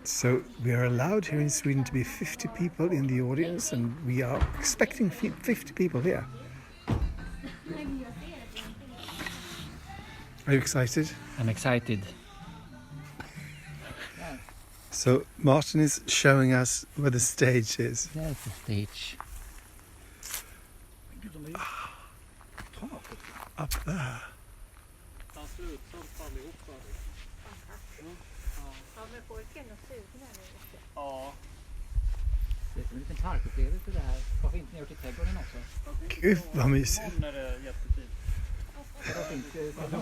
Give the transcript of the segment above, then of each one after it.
So we are allowed here in Sweden to be 50 people in the audience, and we are expecting 50 people here. Are you excited? I'm excited. So Martin is showing us where the stage is. There's the stage. Up there. Ja. Det är som en liten parkupplevelse det här. Varför inte ni gjort i trädgården också? Gud vad mysigt. Imorgon är det jättefint.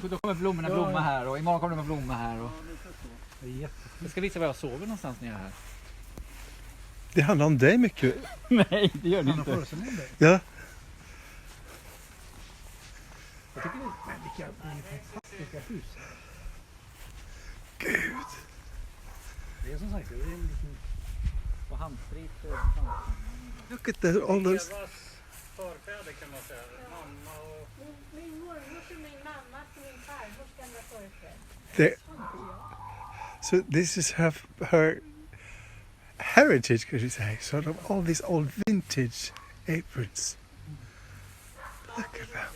Då kommer blommorna blomma här och imorgon kommer de att blomma här. Och... Jag ska visa var jag sover någonstans när jag är här. Det handlar om dig mycket. Nej, det gör det inte. Ja. Jag tycker det är fantastiska hus. Gud. Det är som sagt, det är en liten... På handsprit. Look at all those. Evas förfäder kan man säga. Mamma och... Min mormor och min mamma och min farmors gamla förfäder. So this is her heritage, could you say? Sort of all these old vintage aprons. Look at them.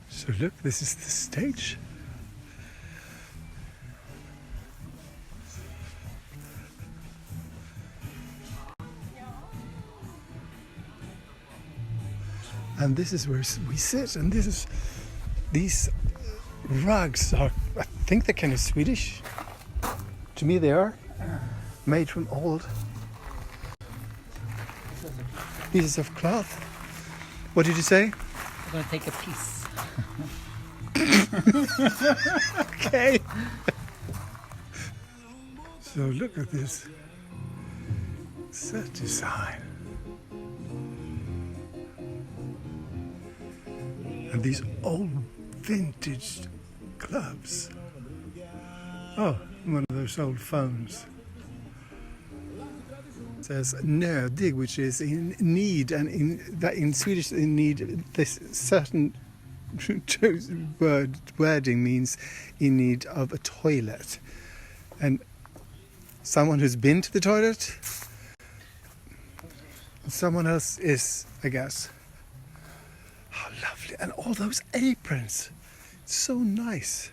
So look, this is the stage. And this is where we sit, and these rugs are, I think they're kind of Swedish. To me they are, made from old pieces of cloth. What did you say? I'm going to take a piece. Okay. So look at this set design. And these old vintage clubs. Oh, one of those old phones. It says nödig, which is in need, and in Swedish in need, this certain wording means in need of a toilet. And someone who's been to the toilet, someone else is, I guess. How lovely. And all those aprons. So nice.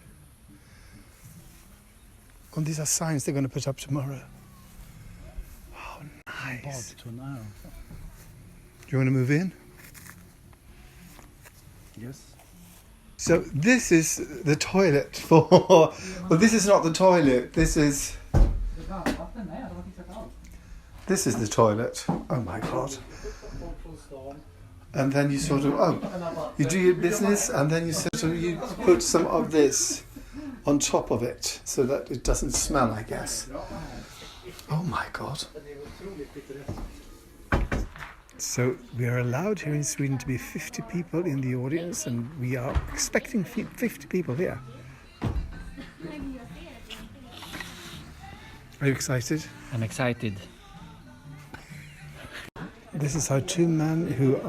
And these are signs they're going to put up tomorrow. Oh, nice. Do you want to move in? Yes. So this is the toilet for... Well, this is not the toilet. This is the toilet. Oh my God. And then you sort of, you do your business, and then you put some of this on top of it so that it doesn't smell, I guess. Oh my God. So we are allowed here in Sweden to be 50 people in the audience, and we are expecting 50 people here. Are you excited? I'm excited. This is how two men who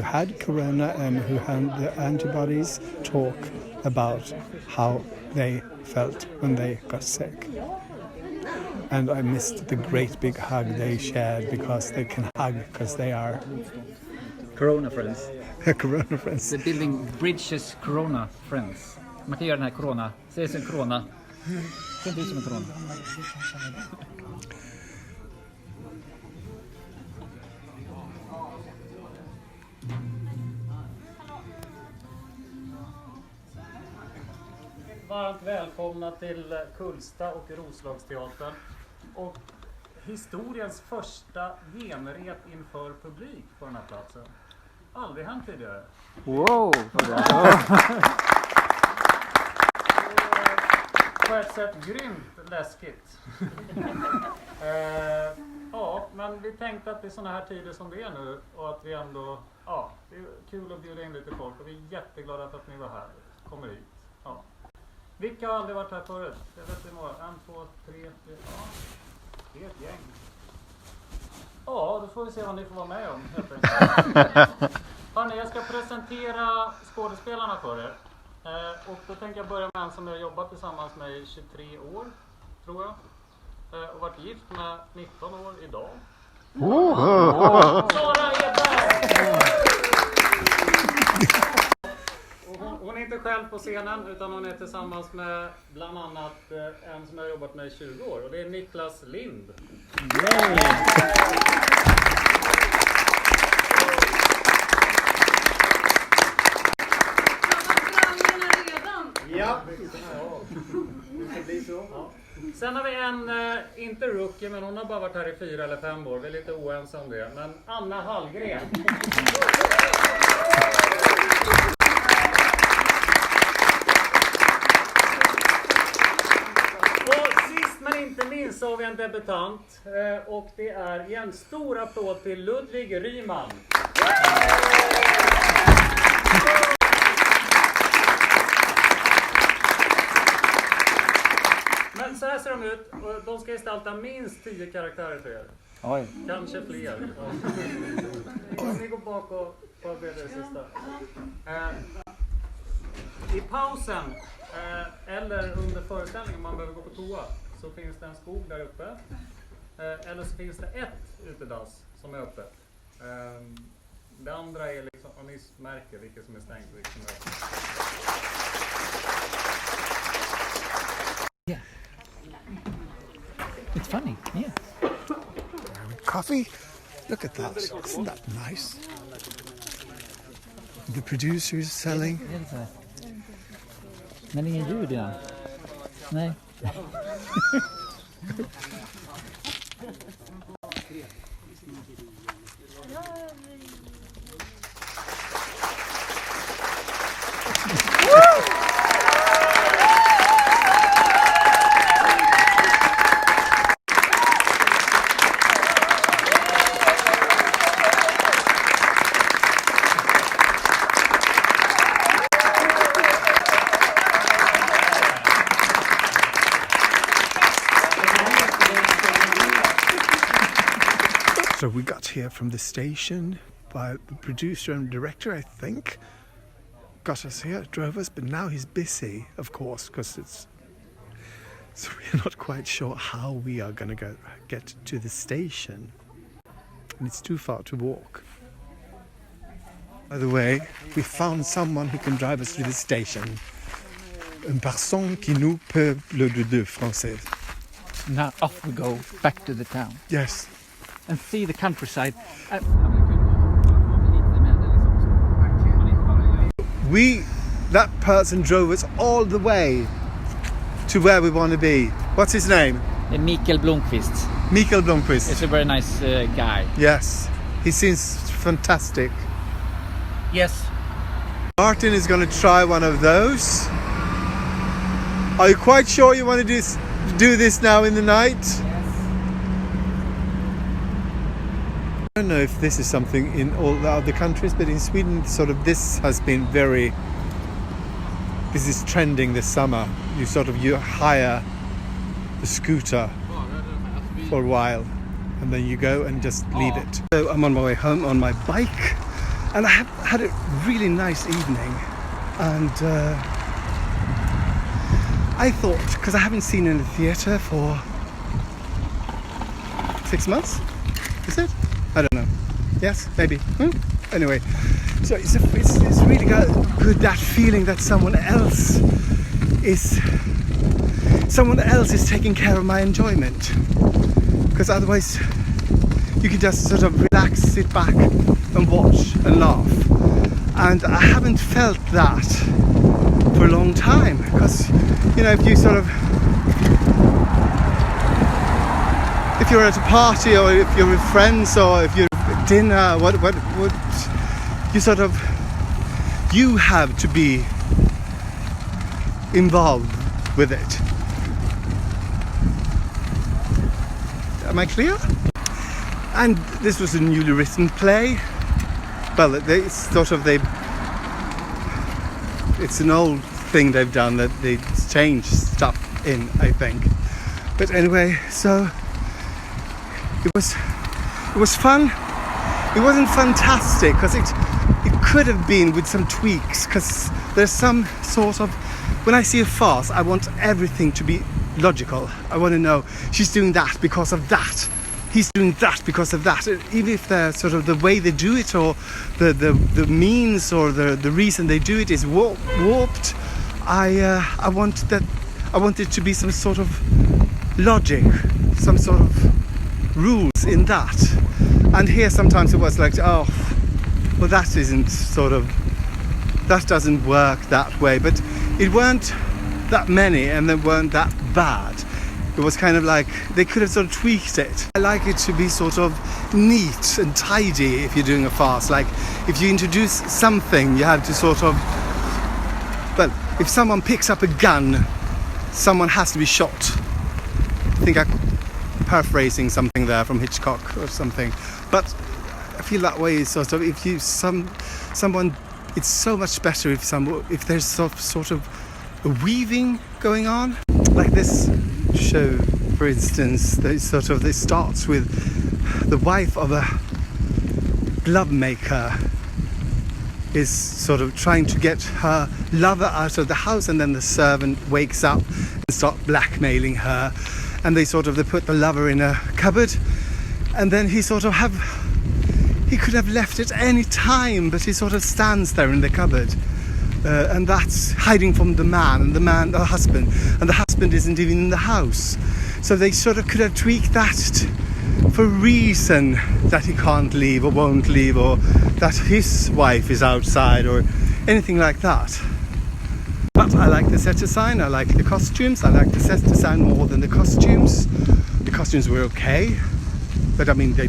had corona and who had the antibodies talk about how they felt when they got sick. And I missed the great big hug they shared, because they can hug because they are Corona friends. corona friends. The building bridges corona friends. Man kan göra den här corona. Se som en corona. Se inte ut som en corona. Varmt välkomna till Kastad och Roslagsteatern. Och historiens första genrep inför publik på den här platsen. Aldrig hänt tidigare. Wow! På ett sätt grymt läskigt. Ja, men vi tänkte att det är såna här tider som det är nu, och att vi ändå Det är kul att bjuda in lite folk och vi är jätteglada för att ni var här. Kommer hit. Ja. Vilka har aldrig varit här förut? Jag vet inte några. 1, 2, 3, 4. Ja. Det är ett gäng. Ja, då får vi se vad ni får vara med om. Hörrni, jag ska presentera skådespelarna för er. Och då tänker jag börja med en som jag har jobbat tillsammans med i 23 år, tror jag. Och varit gift med 19 år idag. Sara Edberg! Hon är inte själv på scenen utan hon är tillsammans med bland annat en som jag har jobbat med i 20 år. Och det är Niklas Lind. Ja. Det blir så. Ja. Sen har vi en, inte rookie, men hon har bara varit här i 4 eller 5 år. Vi är lite oense om det. Men Anna Hallgren. Och sist men inte minst så har vi en debutant. Och det är en stor applåd till Ludvig Ryman. Men så här ser de ut. De ska gestalta minst 10 karaktärer för er. Oj. Kanske fler. Ni går bak och förbereder det sista. I pausen eller under föreställningen om man behöver gå på toa så finns det en skog där uppe. Eller så finns det ett utedass som är öppet. Det andra är liksom, om ni märker vilket som är stängt och vilket som är öppet. Yeah. It's funny, yeah. Coffee? Look at that. Isn't that nice? The producer is selling. Det är så här. Men ingen ljud igen. Nej. So we got here from the station by the producer and director, I think. Got us here, drove us, but now he's busy, of course, because it's... So we're not quite sure how we are going to get to the station. And it's too far to walk. By the way, we found someone who can drive us to the station. Une personne qui nous peut le deux français. Now off we go back to the town. Yes. And see the countryside. That person drove us all the way to where we want to be. What's his name? Mikael Blomqvist. Mikael Blomqvist. He's a very nice guy. Yes, he seems fantastic. Yes. Martin is going to try one of those. Are you quite sure you want to do this now in the night? I don't know if this is something in all the other countries, but in Sweden sort of this has been this is trending this summer. You hire the scooter for a while and then you go and just leave it. So I'm on my way home on my bike and I have had a really nice evening, and I thought, because I haven't seen in the theatre for 6 months, is it? I don't know. Yes, maybe. Anyway, so it's really good, that feeling that someone else is taking care of my enjoyment. Because otherwise, you can just sort of relax, sit back, and watch and laugh. And I haven't felt that for a long time. Because if you're at a party or if you're with friends or if you're at dinner, what you have to be involved with it. Am I clear? And this was a newly written play, well, it's an old thing they've done that they change stuff in, I think. But anyway, so it was fun. It wasn't fantastic because it could have been with some tweaks, because there's some sort of, when I see a farce, I want everything to be logical. I want to know she's doing that because of that, he's doing that because of that. Even if they're sort of the way they do it, or the means or the reason they do it is warped, I want it to be some sort of logic, some sort of rules in that. And here sometimes it was like, oh, well, that doesn't work that way. But it weren't that many, and they weren't that bad. It was kind of like they could have sort of tweaked it. I like it to be sort of neat and tidy if you're doing a farce. Like if you introduce something, you have to sort of, well, if someone picks up a gun, someone has to be shot. I think I'm paraphrasing something there from Hitchcock or something. But I feel that way is sort of, if you someone, it's so much better if there's sort of a weaving going on. Like this show, for instance, this starts with the wife of a glove maker is sort of trying to get her lover out of the house, and then the servant wakes up and start blackmailing her, and they put the lover in a cupboard, and then he could have left at any time, but he sort of stands there in the cupboard. And that's hiding from the husband, and the husband isn't even in the house. So they sort of could have tweaked that for a reason that he can't leave or won't leave, or that his wife is outside, or anything like that. But I like the set design, I like the costumes, I like the set design more than the costumes. The costumes were okay, but I mean, there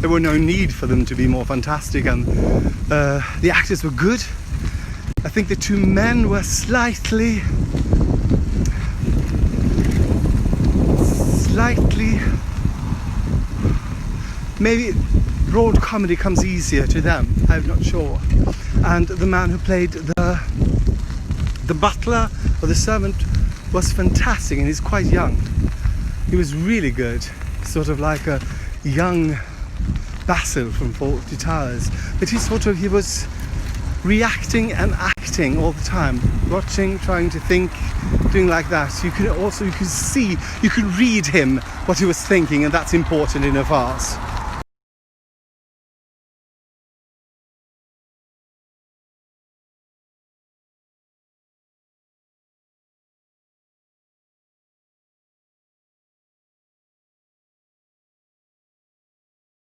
were no need for them to be more fantastic, and the actors were good. I think the two men were slightly maybe broad comedy comes easier to them, I'm not sure. And the man who played the butler or the servant was fantastic, and he's quite young. He was really good, sort of like a young Basil from Fawlty Towers, but he was reacting and acting all the time, watching, trying to think, doing like that. You could read him what he was thinking, and that's important in a farce.